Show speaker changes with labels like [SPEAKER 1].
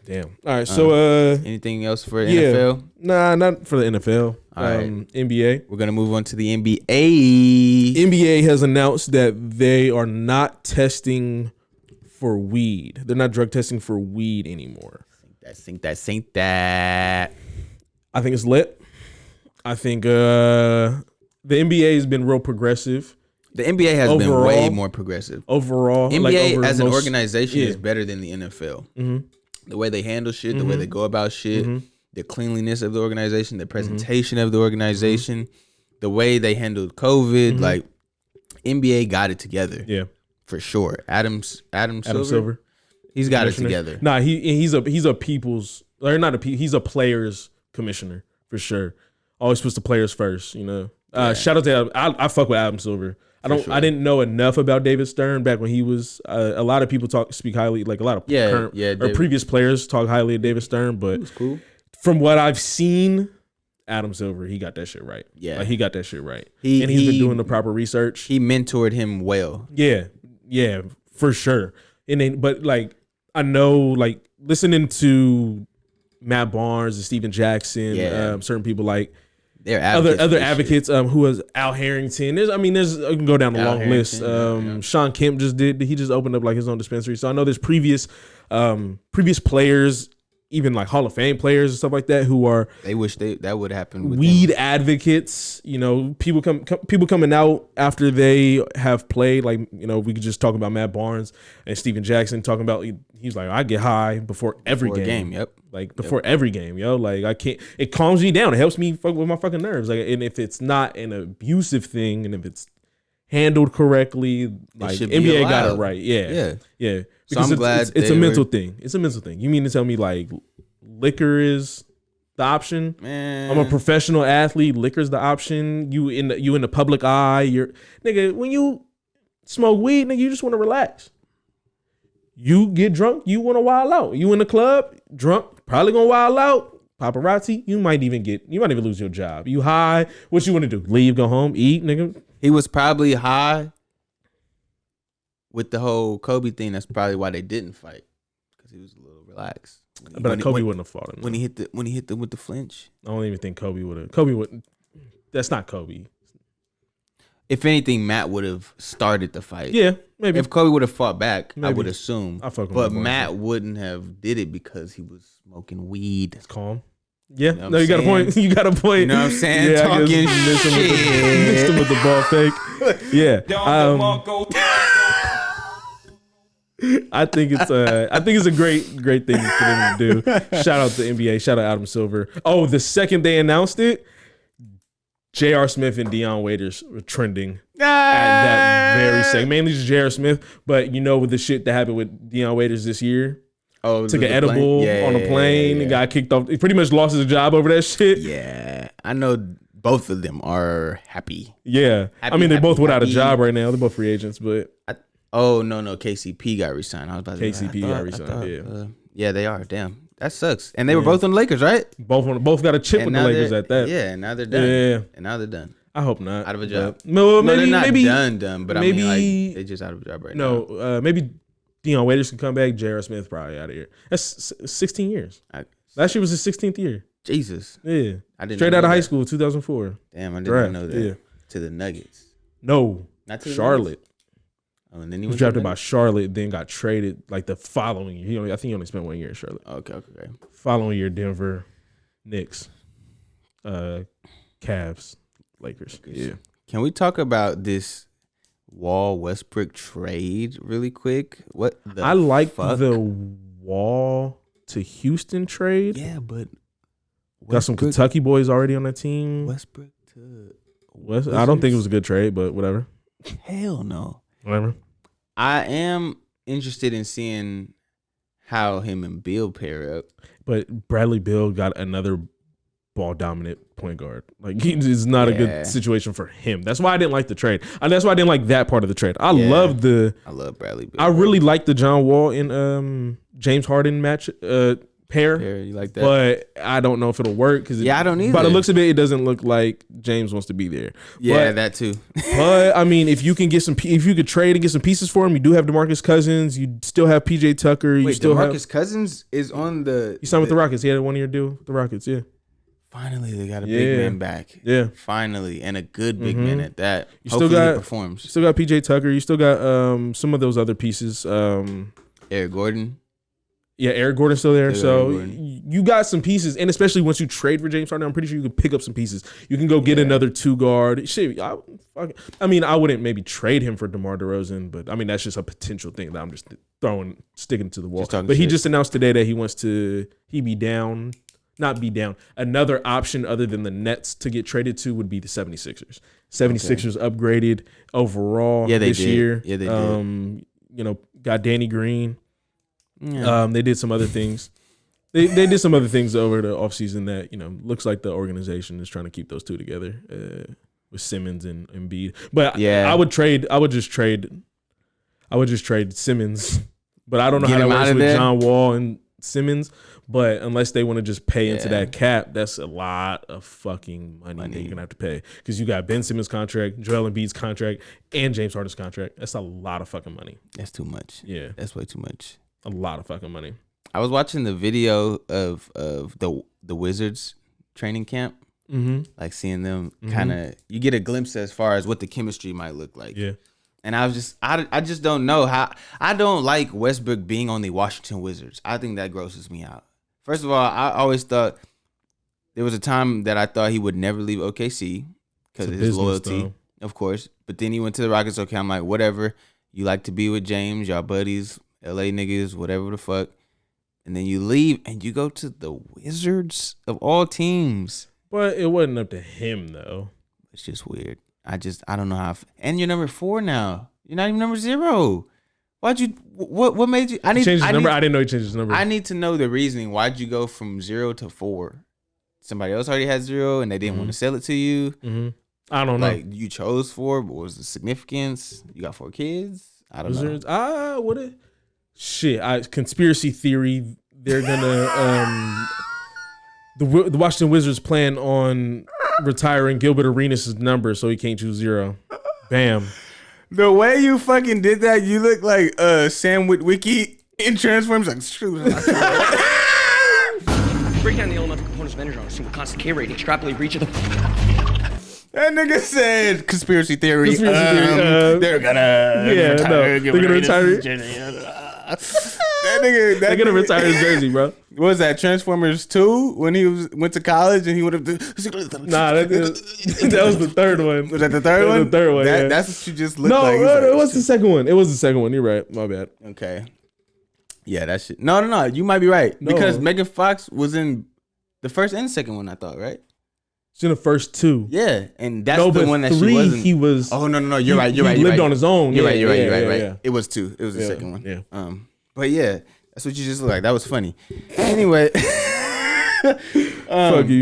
[SPEAKER 1] Damn. All right. So,
[SPEAKER 2] anything else for NFL?
[SPEAKER 1] Nah, not for the NFL.
[SPEAKER 2] All right.
[SPEAKER 1] NBA.
[SPEAKER 2] We're gonna move on to the NBA.
[SPEAKER 1] NBA has announced that they are not testing for weed. They're not drug testing for weed anymore.
[SPEAKER 2] Think that.
[SPEAKER 1] I think it's lit. I think the NBA has been real progressive.
[SPEAKER 2] The NBA has been way more progressive.
[SPEAKER 1] Overall.
[SPEAKER 2] NBA as an organization is better than the NFL.
[SPEAKER 1] Mm-hmm.
[SPEAKER 2] The way they handle shit, the way they go about shit, the cleanliness of the organization, the presentation of the organization, the way they handled COVID. Like, NBA got it together.
[SPEAKER 1] Yeah.
[SPEAKER 2] For sure. Adam Silver. He's got it together.
[SPEAKER 1] Nah, he's a people's, or not a, he's a players commissioner for sure. Always puts the players first, you know. Shout out to I fuck with Adam Silver. I didn't know enough about David Stern back when he was. A lot of people speak highly, like a lot of current or previous players talk highly of David Stern. But
[SPEAKER 2] was cool.
[SPEAKER 1] From what I've seen, Adam Silver, he got that shit right.
[SPEAKER 2] Yeah,
[SPEAKER 1] he got that shit right. He's been doing the proper research.
[SPEAKER 2] He mentored him well.
[SPEAKER 1] Yeah, for sure. And then, but like I know, like listening to Matt Barnes and Steven Jackson, certain people like.
[SPEAKER 2] They're advocates
[SPEAKER 1] other advocates who was Al Harrington. There's I can go down a long list. Sean Kemp he just opened up like his own dispensary. So I know there's previous players, even like Hall of Fame players and stuff like that, who are
[SPEAKER 2] they wish that would happen with
[SPEAKER 1] weed
[SPEAKER 2] them.
[SPEAKER 1] Advocates. You know, people coming out after they have played. Like, you know, we could just talk about Matt Barnes and Steven Jackson talking about he's like, I get high before every game.
[SPEAKER 2] Yep.
[SPEAKER 1] Like before every game, yo. Like I can't. It calms me down. It helps me fuck with my fucking nerves. Like, and if it's not an abusive thing, and if it's handled correctly, like NBA got it right. Yeah. Because
[SPEAKER 2] so I'm glad
[SPEAKER 1] it's a mental thing. It's a mental thing. You mean to tell me like liquor is the option?
[SPEAKER 2] Man,
[SPEAKER 1] I'm a professional athlete. Liquor's the option. You in the public eye. You're nigga. When you smoke weed, nigga, you just want to relax. You get drunk, you want to wild out. You in the club, drunk, probably gonna wild out. Paparazzi, you might even lose your job. You high, what you want to do? Leave, go home, eat, nigga.
[SPEAKER 2] He was probably high with the whole Kobe thing. That's probably why they didn't fight, because he was a little relaxed.
[SPEAKER 1] But Kobe wouldn't have fought him.
[SPEAKER 2] When he hit them with the flinch.
[SPEAKER 1] I don't even think Kobe would have. Kobe wouldn't. That's not Kobe.
[SPEAKER 2] If anything, Matt would have started the fight.
[SPEAKER 1] Yeah, maybe.
[SPEAKER 2] If Kobe would have fought back,
[SPEAKER 1] maybe.
[SPEAKER 2] I would assume. But Matt wouldn't have did it because he was smoking weed.
[SPEAKER 1] It's calm. Yeah, you know, you got a point. You got a point.
[SPEAKER 2] You know what I'm saying?
[SPEAKER 1] Yeah,
[SPEAKER 2] talking shit.
[SPEAKER 1] Mixed him with the ball fake. Yeah. I think it's a great thing for them to do. Shout out to the NBA. Shout out Adam Silver. Oh, the second they announced it, J.R. Smith and Deion Waiters were trending at that very second. Mainly just J.R. Smith, but you know, with the shit that happened with Deion Waiters this year, took an edible on a plane and got kicked off. He pretty much lost his job over that shit.
[SPEAKER 2] Yeah, I know both of them are happy.
[SPEAKER 1] Yeah, they're both without a job right now. They're both free agents, but
[SPEAKER 2] no, KCP got re-signed. I was about to
[SPEAKER 1] KCP got re-signed.
[SPEAKER 2] Yeah, they are. Damn. That sucks. And they were both on the Lakers, right?
[SPEAKER 1] Both got a chip with the Lakers at that.
[SPEAKER 2] Yeah, and now they're done.
[SPEAKER 1] Yeah.
[SPEAKER 2] And now they're done.
[SPEAKER 1] I hope not.
[SPEAKER 2] Out of a job.
[SPEAKER 1] No,
[SPEAKER 2] they're not
[SPEAKER 1] maybe
[SPEAKER 2] done, but maybe, I mean, like, they're just out of a job right now.
[SPEAKER 1] No, maybe Deion Waiters can come back. J.R. Smith probably out of here. That's 16 years. Last year was his 16th year.
[SPEAKER 2] Jesus.
[SPEAKER 1] Yeah. Straight out of high school, 2004.
[SPEAKER 2] Damn, I didn't know that. Yeah. To the Nuggets.
[SPEAKER 1] No.
[SPEAKER 2] Not to
[SPEAKER 1] Charlotte.
[SPEAKER 2] Oh, and then
[SPEAKER 1] he was drafted by Charlotte, then got traded like the following year. I think he only spent 1 year in Charlotte.
[SPEAKER 2] Okay.
[SPEAKER 1] Following year, Denver, Knicks, Cavs, Lakers. Yeah.
[SPEAKER 2] Can we talk about this Wall Westbrook trade really quick? What
[SPEAKER 1] I like the Wall to Houston trade.
[SPEAKER 2] Yeah, but
[SPEAKER 1] got some Kentucky boys already on the team.
[SPEAKER 2] Westbrook to
[SPEAKER 1] Wizards? I don't think it was a good trade, but whatever.
[SPEAKER 2] Hell no.
[SPEAKER 1] Whatever.
[SPEAKER 2] I am interested in seeing how him and Bill pair up.
[SPEAKER 1] But Bradley Beal got another ball dominant point guard. Like, it's not a good situation for him. That's why I didn't like the trade. And that's why I didn't like that part of the trade. I love Bradley Beal. I really like the John Wall and James Harden pair.
[SPEAKER 2] You like that?
[SPEAKER 1] But I don't know if it'll work because
[SPEAKER 2] I don't either.
[SPEAKER 1] By the looks of it doesn't look like James wants to be there.
[SPEAKER 2] Yeah,
[SPEAKER 1] but,
[SPEAKER 2] that too.
[SPEAKER 1] But I mean, if you could trade and get some pieces for him, you do have DeMarcus Cousins. You still have PJ Tucker. You still
[SPEAKER 2] DeMarcus Cousins is on the.
[SPEAKER 1] He signed with the Rockets. He had a 1 year deal with the Rockets. Yeah.
[SPEAKER 2] Finally, they got a big man back.
[SPEAKER 1] Yeah.
[SPEAKER 2] Finally, and a good big man at that.
[SPEAKER 1] You
[SPEAKER 2] Hopefully
[SPEAKER 1] still got
[SPEAKER 2] he performs.
[SPEAKER 1] You still got PJ Tucker. You still got some of those other pieces.
[SPEAKER 2] Eric Gordon.
[SPEAKER 1] Yeah, Eric Gordon's still there. You got some pieces, and especially once you trade for James Harden, I'm pretty sure you can pick up some pieces. You can go get another 2 guard. Shit, I mean, I wouldn't maybe trade him for DeMar DeRozan, but I mean that's just a potential thing that I'm just sticking to the wall. But he just announced today that not be down. Another option other than the Nets to get traded to would be the 76ers. 76ers upgraded overall this year.
[SPEAKER 2] Yeah, they did.
[SPEAKER 1] Got Danny Green. Yeah. They did some other things. They did some other things over the offseason that, looks like the organization is trying to keep those two together with Simmons and Embiid. But I would just trade Simmons. But I don't know how that works with John Wall and Simmons. But unless they want to just pay into that cap, that's a lot of fucking money that you're going to have to pay. Because you got Ben Simmons' contract, Joel Embiid's contract, and James Harden's contract. That's a lot of fucking money.
[SPEAKER 2] That's too much.
[SPEAKER 1] Yeah.
[SPEAKER 2] That's way too much.
[SPEAKER 1] A lot of fucking money.
[SPEAKER 2] I was watching the video of the Wizards training camp. Mm-hmm. Like seeing them kind of, you get a glimpse as far as what the chemistry might look like.
[SPEAKER 1] Yeah.
[SPEAKER 2] And I just don't know how. I don't like Westbrook being on the Washington Wizards. I think that grosses me out. First of all, I always thought there was a time that I thought he would never leave OKC because of his loyalty, of course. But then he went to the Rockets. Okay, I'm like, whatever. You like to be with James, y'all buddies, LA niggas, whatever the fuck. And then you leave and you go to the Wizards of all teams.
[SPEAKER 1] But it wasn't up to him though.
[SPEAKER 2] It's just weird. I don't know how. And you're number 4 now. You're not even number 0. Why'd you? What made you?
[SPEAKER 1] I didn't know he changed his number.
[SPEAKER 2] I need to know the reasoning. Why'd you go from 0 to 4? Somebody else already had 0, and they didn't want to sell it to you.
[SPEAKER 1] Mm-hmm. I don't know.
[SPEAKER 2] Like you chose 4, but what was the significance? You got 4 kids. I don't know.
[SPEAKER 1] What it? Shit. Conspiracy theory. They're gonna the Washington Wizards plan on retiring Gilbert Arenas' number so he can't choose 0. Bam.
[SPEAKER 2] The way you fucking did that, you look like Sam Witwicky in Transformers. Like,
[SPEAKER 3] break down the elemental components of energy on a single constant K rating. Extrapolate reach of the.
[SPEAKER 2] That nigga said conspiracy theory. They're gonna retire. They're gonna retire his jersey, bro. What was that, Transformers 2 when he went to college and he would have?
[SPEAKER 1] Nah, that was the third one.
[SPEAKER 2] Was that the third one?
[SPEAKER 1] The third one. Yeah.
[SPEAKER 2] That's what you just looked like.
[SPEAKER 1] No, it was the second one. It was the second one. You're right. My bad.
[SPEAKER 2] Okay. Yeah, that shit. No. You might be right because Megan Fox was in the first and second one. I thought, right?
[SPEAKER 1] She's in the first 2.
[SPEAKER 2] Yeah, and that's the one that
[SPEAKER 1] 3,
[SPEAKER 2] she wasn't.
[SPEAKER 1] He was.
[SPEAKER 2] Oh no. You're right. He
[SPEAKER 1] lived on his own.
[SPEAKER 2] You're right. Yeah. It was 2. It was the second one.
[SPEAKER 1] Yeah.
[SPEAKER 2] But yeah, that's what you just look like. That was funny. Anyway.
[SPEAKER 1] Fuck you.